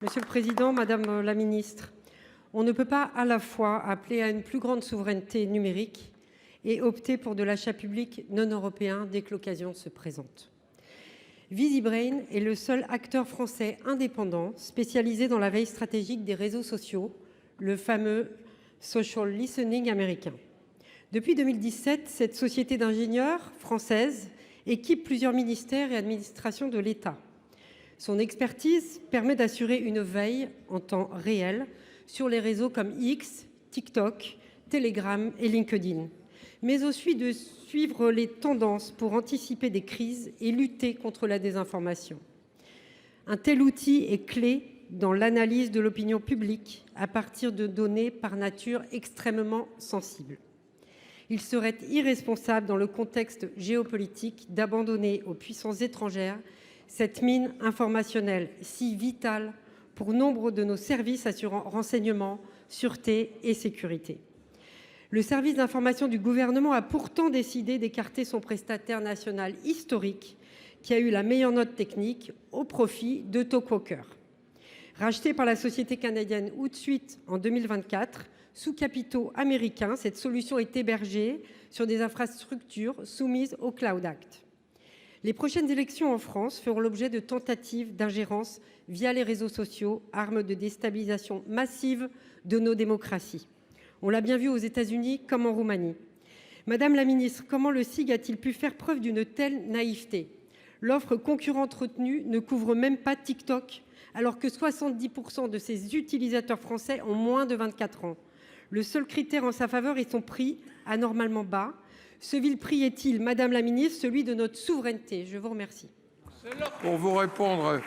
Monsieur le Président, Madame la Ministre, on ne peut pas à la fois appeler à une plus grande souveraineté numérique et opter pour de l'achat public non européen dès que l'occasion se présente. VisiBrain est le seul acteur français indépendant spécialisé dans la veille stratégique des réseaux sociaux, le fameux social listening américain. Depuis 2017, cette société d'ingénieurs française équipe plusieurs ministères et administrations de l'État. Son expertise permet d'assurer une veille en temps réel sur les réseaux comme X, TikTok, Telegram et LinkedIn, mais aussi de suivre les tendances pour anticiper des crises et lutter contre la désinformation. Un tel outil est clé dans l'analyse de l'opinion publique à partir de données par nature extrêmement sensibles. Il serait irresponsable dans le contexte géopolitique d'abandonner aux puissances étrangères cette mine informationnelle si vitale pour nombre de nos services assurant renseignement, sûreté et sécurité. Le service d'information du gouvernement a pourtant décidé d'écarter son prestataire national historique qui a eu la meilleure note technique au profit de Talkwalker. Rachetée par la société canadienne Hootsuite en 2024, sous capitaux américains, cette solution est hébergée sur des infrastructures soumises au Cloud Act. Les prochaines élections en France feront l'objet de tentatives d'ingérence via les réseaux sociaux, armes de déstabilisation massive de nos démocraties. On l'a bien vu aux États-Unis comme en Roumanie. Madame la ministre, comment le SIG a-t-il pu faire preuve d'une telle naïveté? L'offre concurrente retenue ne couvre même pas TikTok, alors que 70% de ses utilisateurs français ont moins de 24 ans. Le seul critère en sa faveur est son prix, anormalement bas. Ce vil prix est-il, Madame la Ministre, celui de notre souveraineté? Je vous remercie. Pour vous répondre,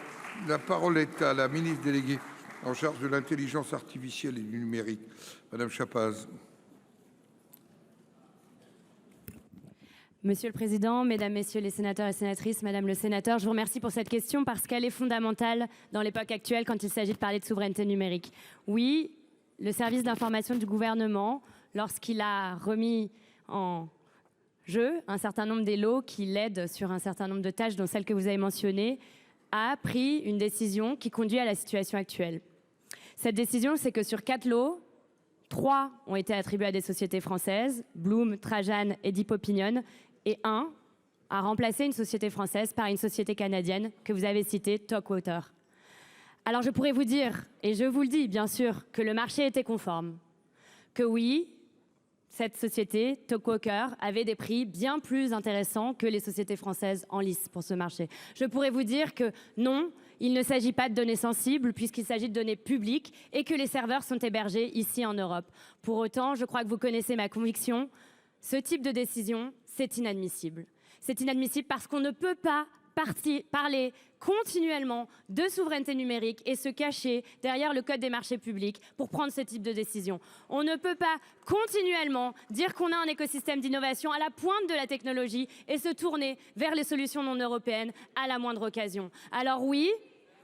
la parole est à la ministre déléguée en charge de l'intelligence artificielle et du numérique, Madame Schapaz. Monsieur le Président, Mesdames, Messieurs les sénateurs et sénatrices, Madame le sénateur, je vous remercie pour cette question parce qu'elle est fondamentale dans l'époque actuelle quand il s'agit de parler de souveraineté numérique. Oui, le service d'information du gouvernement, lorsqu'il a remis en jeu un certain nombre des lots qui l'aident sur un certain nombre de tâches, dont celle que vous avez mentionnée, a pris une décision qui conduit à la situation actuelle. Cette décision, c'est que sur 4 lots, 3 ont été attribués à des sociétés françaises, Bloom, Trajan et Deep Opinion, et 1 a remplacé une société française par une société canadienne que vous avez citée, Talkwalker. Alors je pourrais vous dire, et je vous le dis bien sûr, que le marché était conforme, que oui, cette société, Talkwalker, avait des prix bien plus intéressants que les sociétés françaises en lice pour ce marché. Je pourrais vous dire que non, il ne s'agit pas de données sensibles puisqu'il s'agit de données publiques et que les serveurs sont hébergés ici en Europe. Pour autant, je crois que vous connaissez ma conviction, ce type de décision, c'est inadmissible. C'est inadmissible parce qu'on ne peut pas parler continuellement de souveraineté numérique et se cacher derrière le code des marchés publics pour prendre ce type de décision. On ne peut pas continuellement dire qu'on a un écosystème d'innovation à la pointe de la technologie et se tourner vers les solutions non européennes à la moindre occasion. Alors oui,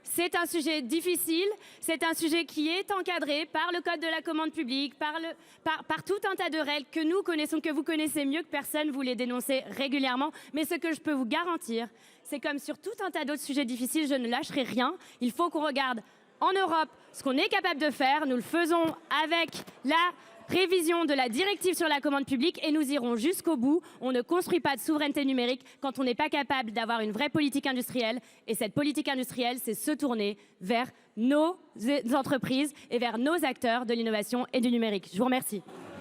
c'est un sujet difficile, c'est un sujet qui est encadré par le code de la commande publique, par tout un tas de règles que nous connaissons, que vous connaissez mieux que personne, vous les dénoncez régulièrement. Mais ce que je peux vous garantir, c'est comme sur tout un tas d'autres sujets difficiles, je ne lâcherai rien. Il faut qu'on regarde en Europe ce qu'on est capable de faire. Nous le faisons avec la révision de la directive sur la commande publique et nous irons jusqu'au bout. On ne construit pas de souveraineté numérique quand on n'est pas capable d'avoir une vraie politique industrielle. Et cette politique industrielle, c'est se tourner vers nos entreprises et vers nos acteurs de l'innovation et du numérique. Je vous remercie.